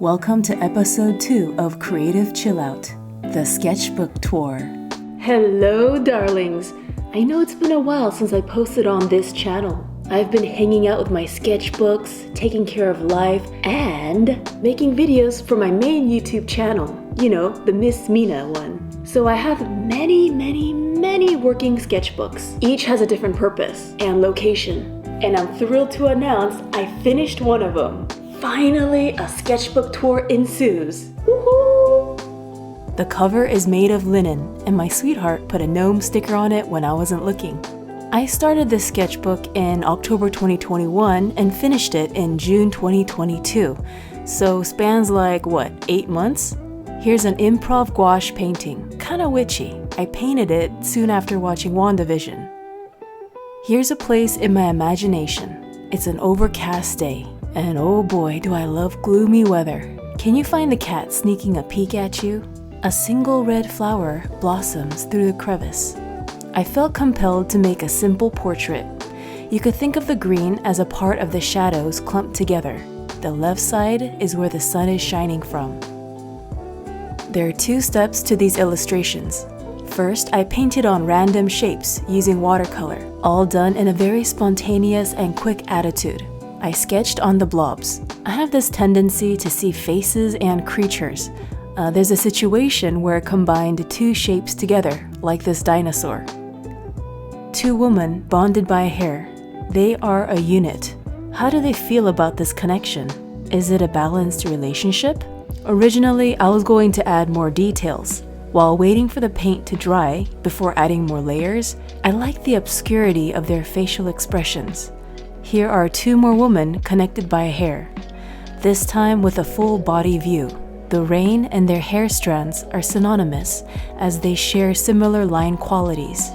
Welcome to episode 2 of Creative Chill Out, the sketchbook tour. Hello, darlings. I know it's been a while since I posted on this channel. I've been hanging out with my sketchbooks, taking care of life, and making videos for my main YouTube channel. You know, the Miss Mina one. So I have many working sketchbooks. Each has a different purpose and location. And I'm thrilled to announce I finished one of them. Finally, a sketchbook tour ensues. Woohoo! The cover is made of linen, and my sweetheart put a gnome sticker on it when I wasn't looking. I started this sketchbook in October 2021 and finished it in June 2022. So spans like, 8 months? Here's an Improv gouache painting, kinda witchy. I painted it soon after watching WandaVision. Here's a place in my imagination. It's an overcast day. And oh boy, do I love gloomy weather. Can you find the cat sneaking a peek at you? A single red flower blossoms through the crevice. I felt compelled to make a simple portrait. You could think of the green as a part of the shadows clumped together. The left side is where the sun is shining from. There are 2 steps to these illustrations. First, I painted on random shapes using watercolor, all done in a very spontaneous and quick attitude. I sketched on the blobs. I have this tendency to see faces and creatures. There's a situation where I combined 2 shapes together, like this dinosaur. 2 women bonded by hair. They are a unit. How do they feel about this connection? Is it a balanced relationship? Originally, I was going to add more details. While waiting for the paint to dry before adding more layers, I liked the obscurity of their facial expressions. Here are 2 more women connected by hair, this time with a full body view. The rain and their hair strands are synonymous as they share similar line qualities.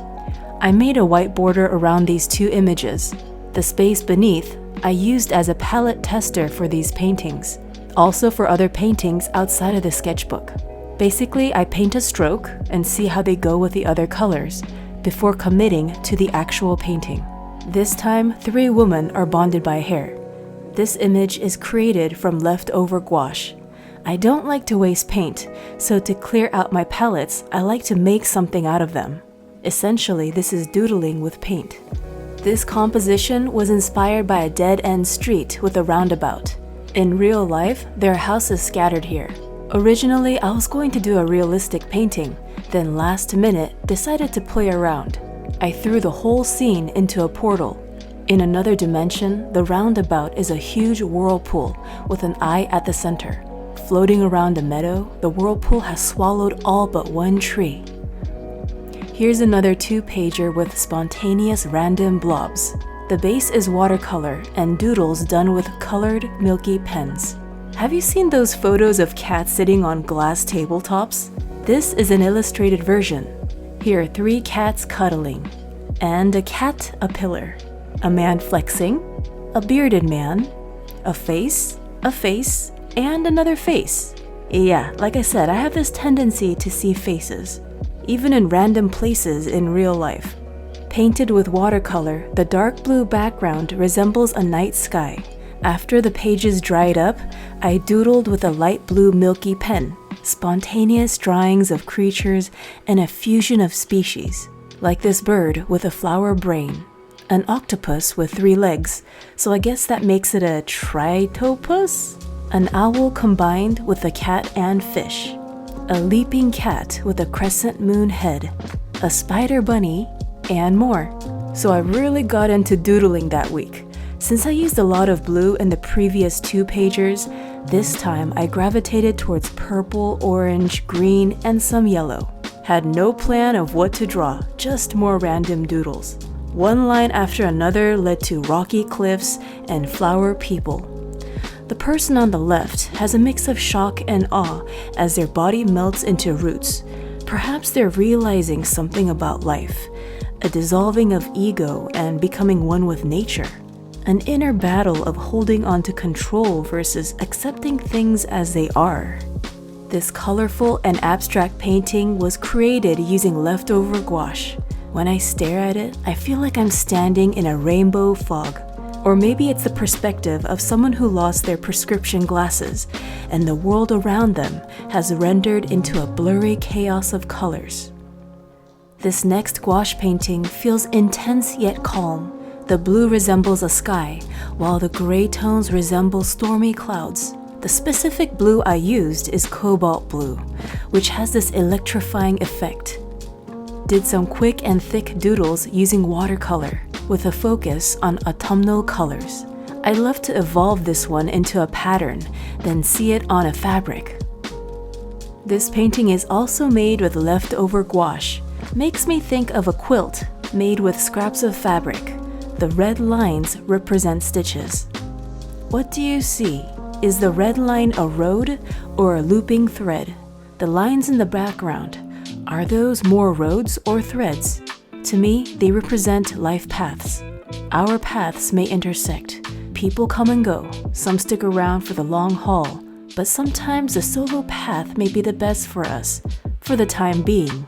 I made a white border around these 2 images. The space beneath I used as a palette tester for these paintings, also for other paintings outside of the sketchbook. Basically, I paint a stroke and see how they go with the other colors before committing to the actual painting. This time, 3 women are bonded by hair. This image is created from leftover gouache. I don't like to waste paint, so to clear out my palettes, I like to make something out of them. Essentially, this is doodling with paint. This composition was inspired by a dead-end street with a roundabout. In real life, there are houses scattered here. Originally, I was going to do a realistic painting, then last minute decided to play around. I threw the whole scene into a portal. In another dimension, the roundabout is a huge whirlpool with an eye at the center. Floating around a meadow, the whirlpool has swallowed all but 1 tree. Here's another 2-pager with spontaneous random blobs. The base is watercolor and doodles done with colored, milky pens. Have you seen those photos of cats sitting on glass tabletops? This is an illustrated version. Here are 3 cats cuddling, and a cat a pillar, a man flexing, a bearded man, a face, and another face. Yeah, like I said, I have this tendency to see faces, even in random places in real life. Painted with watercolor, the dark blue background resembles a night sky. After the pages dried up, I doodled with a light blue milky pen. Spontaneous drawings of creatures and a fusion of species, like this bird with a flower brain, an octopus with 3 legs, so I guess that makes it a tritopus, an owl combined with a cat and fish, a leaping cat with a crescent moon head, a spider bunny, and more. So I really got into doodling that week. Since I used a lot of blue in the previous 2-pagers, this time I gravitated towards purple, orange, green, and some yellow. Had no plan of what to draw, just more random doodles. One line after another led to rocky cliffs and flower people. The person on the left has a mix of shock and awe as their body melts into roots. Perhaps they're realizing something about life, a dissolving of ego and becoming one with nature. An inner battle of holding on to control versus accepting things as they are. This colorful and abstract painting was created using leftover gouache. When I stare at it, I feel like I'm standing in a rainbow fog. Or maybe it's the perspective of someone who lost their prescription glasses and the world around them has rendered into a blurry chaos of colors. This next gouache painting feels intense yet calm. The blue resembles a sky, while the gray tones resemble stormy clouds. The specific blue I used is cobalt blue, which has this electrifying effect. Did some quick and thick doodles using watercolor, with a focus on autumnal colors. I'd love to evolve this one into a pattern, then see it on a fabric. This painting is also made with leftover gouache. Makes me think of a quilt made with scraps of fabric. The red lines represent stitches. What do you see? Is the red line a road or a looping thread? The lines in the background, are those more roads or threads? To me, they represent life paths. Our paths may intersect. People come and go. Some stick around for the long haul. But sometimes the solo path may be the best for us, for the time being.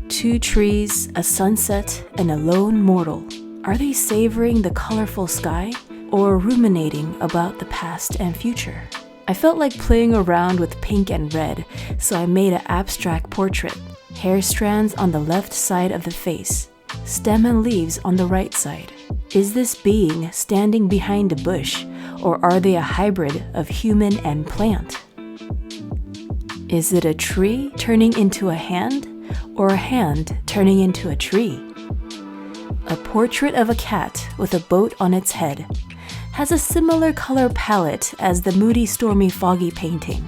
2 trees, a sunset, and a lone mortal. Are they savoring the colorful sky or ruminating about the past and future? I felt like playing around with pink and red, so I made an abstract portrait. Hair strands on the left side of the face. Stem and leaves on the right side. Is this being standing behind a bush, or are they a hybrid of human and plant? Is it a tree turning into a hand, or a hand turning into a tree? A portrait of a cat with a boat on its head. Has a similar color palette as the moody, stormy, foggy painting.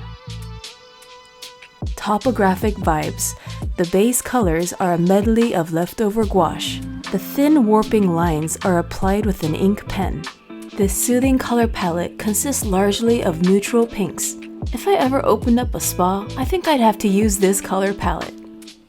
Topographic vibes. The base colors are a medley of leftover gouache. The thin warping lines are applied with an ink pen. This soothing color palette consists largely of neutral pinks. If I ever opened up a spa, I think I'd have to use this color palette.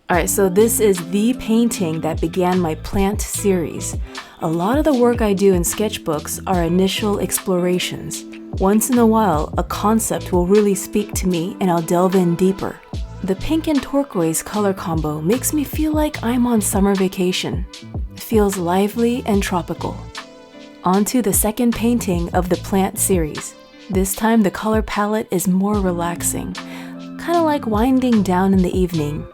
Alright, so this is the painting that began my plant series. A lot of the work I do in sketchbooks are initial explorations. Once in a while, a concept will really speak to me and I'll delve in deeper. The pink and turquoise color combo makes me feel like I'm on summer vacation. It feels lively and tropical. On to the second painting of the plant series. This time the color palette is more relaxing, kind of like winding down in the evening.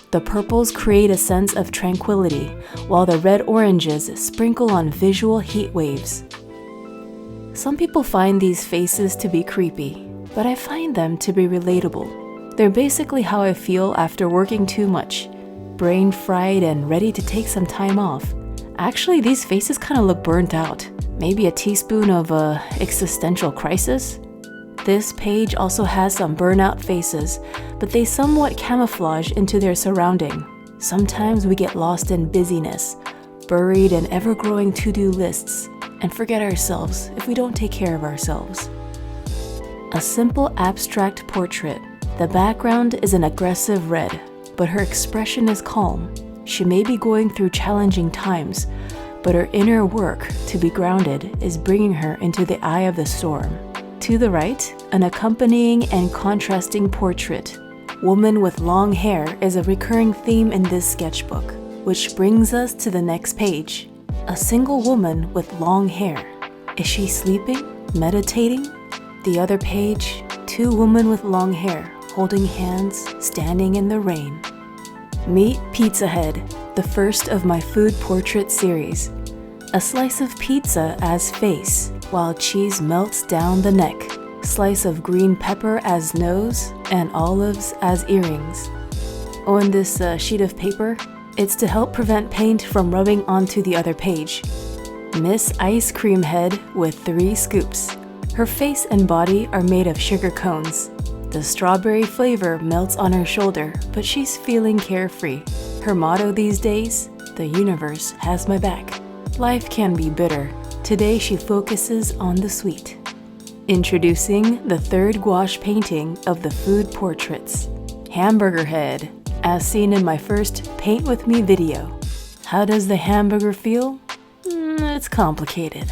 The purples create a sense of tranquility, while the red-oranges sprinkle on visual heat waves. Some people find these faces to be creepy, but I find them to be relatable. They're basically how I feel after working too much, brain fried and ready to take some time off. Actually, these faces kind of look burnt out. Maybe a teaspoon of existential crisis? This page also has some burnout faces, but they somewhat camouflage into their surrounding. Sometimes we get lost in busyness, buried in ever-growing to-do lists, and forget ourselves if we don't take care of ourselves. A simple abstract portrait. The background is an aggressive red, but her expression is calm. She may be going through challenging times, but her inner work to be grounded is bringing her into the eye of the storm. To the right, an accompanying and contrasting portrait. Woman with long hair is a recurring theme in this sketchbook, which brings us to the next page. A single woman with long hair. Is she sleeping? Meditating? The other page, 2 women with long hair, holding hands, standing in the rain. Meet Pizza Head, the first of my food portrait series. A slice of pizza as face, while cheese melts down the neck. Slice of green pepper as nose, and olives as earrings. On this sheet of paper, it's to help prevent paint from rubbing onto the other page. Miss Ice Cream Head with 3 scoops. Her face and body are made of sugar cones. The strawberry flavor melts on her shoulder, but she's feeling carefree. Her motto these days, the universe has my back. Life can be bitter. Today she focuses on the sweet. Introducing the third gouache painting of the food portraits. Hamburger Head, as seen in my first Paint With Me video. How does the hamburger feel? It's complicated.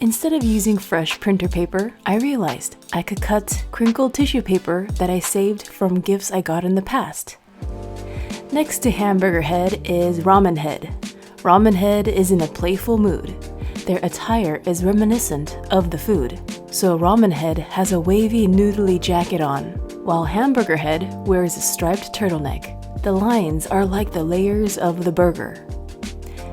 Instead of using fresh printer paper, I realized I could cut crinkled tissue paper that I saved from gifts I got in the past. Next to Hamburger Head is Ramen Head. Ramen Head is in a playful mood. Their attire is reminiscent of the food. So Ramen Head has a wavy noodly jacket on, while Hamburger Head wears a striped turtleneck. The lines are like the layers of the burger.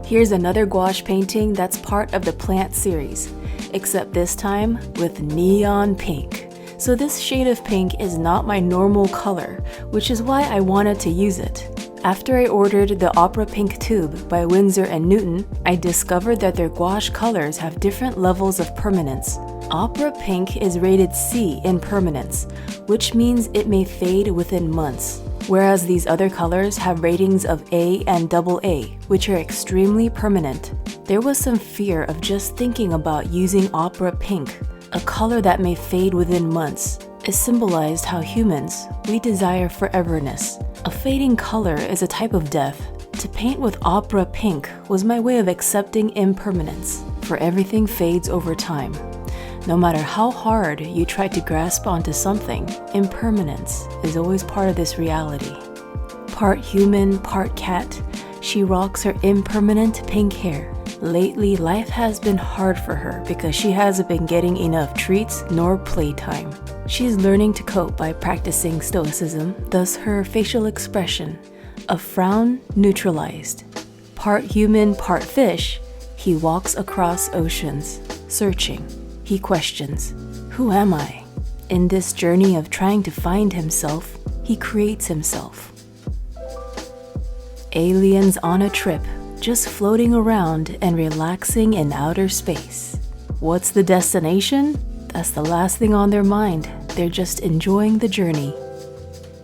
Here's another gouache painting that's part of the plant series, except this time with neon pink. So this shade of pink is not my normal color, which is why I wanted to use it. After I ordered the Opera Pink tube by Winsor & Newton, I discovered that their gouache colors have different levels of permanence. Opera Pink is rated C in permanence, which means it may fade within months, whereas these other colors have ratings of A and AA, which are extremely permanent. There was some fear of just thinking about using Opera Pink, a color that may fade within months. It symbolized how humans, we desire foreverness. A fading color is a type of death. To paint with Opera Pink was my way of accepting impermanence, for everything fades over time. No matter how hard you try to grasp onto something, impermanence is always part of this reality. Part human, part cat, she rocks her impermanent pink hair. Lately, life has been hard for her because she hasn't been getting enough treats nor playtime. She's learning to cope by practicing stoicism, thus her facial expression, a frown neutralized. Part human, part fish, he walks across oceans, searching. He questions, who am I? In this journey of trying to find himself, he creates himself. Aliens on a trip, just floating around and relaxing in outer space. What's the destination? That's the last thing on their mind. They're just enjoying the journey.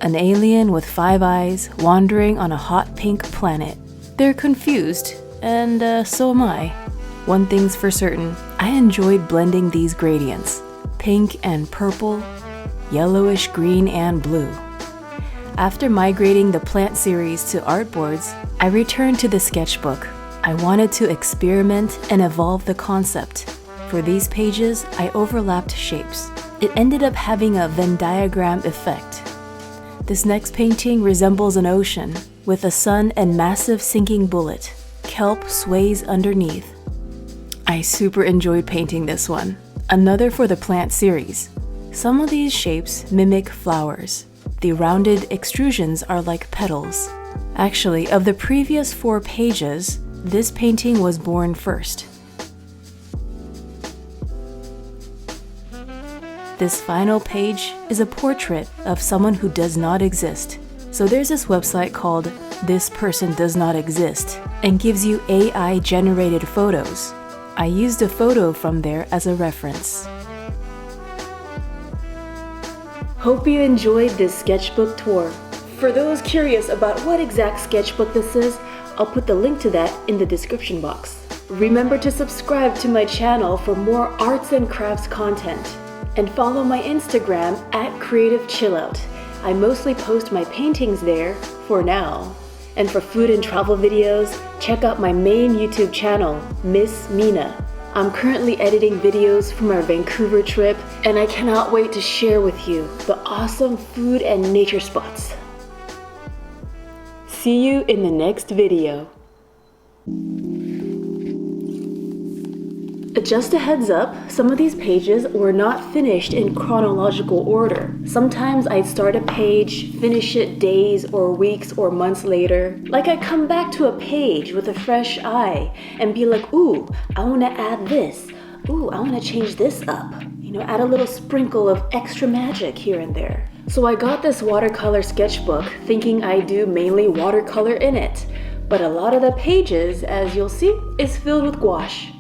An alien with 5 eyes wandering on a hot pink planet. They're confused, and so am I. One thing's for certain, I enjoyed blending these gradients. Pink and purple, yellowish green and blue. After migrating the plant series to artboards, I returned to the sketchbook. I wanted to experiment and evolve the concept. For these pages, I overlapped shapes. It ended up having a Venn diagram effect. This next painting resembles an ocean, with a sun and massive sinking bullet. Kelp sways underneath. I super enjoyed painting this one. Another for the plant series. Some of these shapes mimic flowers. The rounded extrusions are like petals. Actually, of the previous 4 pages, this painting was born first. This final page is a portrait of someone who does not exist. So there's this website called This Person Does Not Exist and gives you AI-generated photos. I used a photo from there as a reference. Hope you enjoyed this sketchbook tour. For those curious about what exact sketchbook this is, I'll put the link to that in the description box. Remember to subscribe to my channel for more arts and crafts content. And follow my Instagram @CreativeChillout. I mostly post my paintings there for now. And for food and travel videos, check out my main YouTube channel, Miss Mina. I'm currently editing videos from our Vancouver trip, and I cannot wait to share with you the awesome food and nature spots. See you in the next video. Just a heads up, some of these pages were not finished in chronological order. Sometimes I'd start a page, finish it days or weeks or months later. Like I come back to a page with a fresh eye and be like, ooh, I want to add this. Ooh, I want to change this up. Add a little sprinkle of extra magic here and there. So I got this watercolor sketchbook thinking I do mainly watercolor in it. But a lot of the pages, as you'll see, is filled with gouache.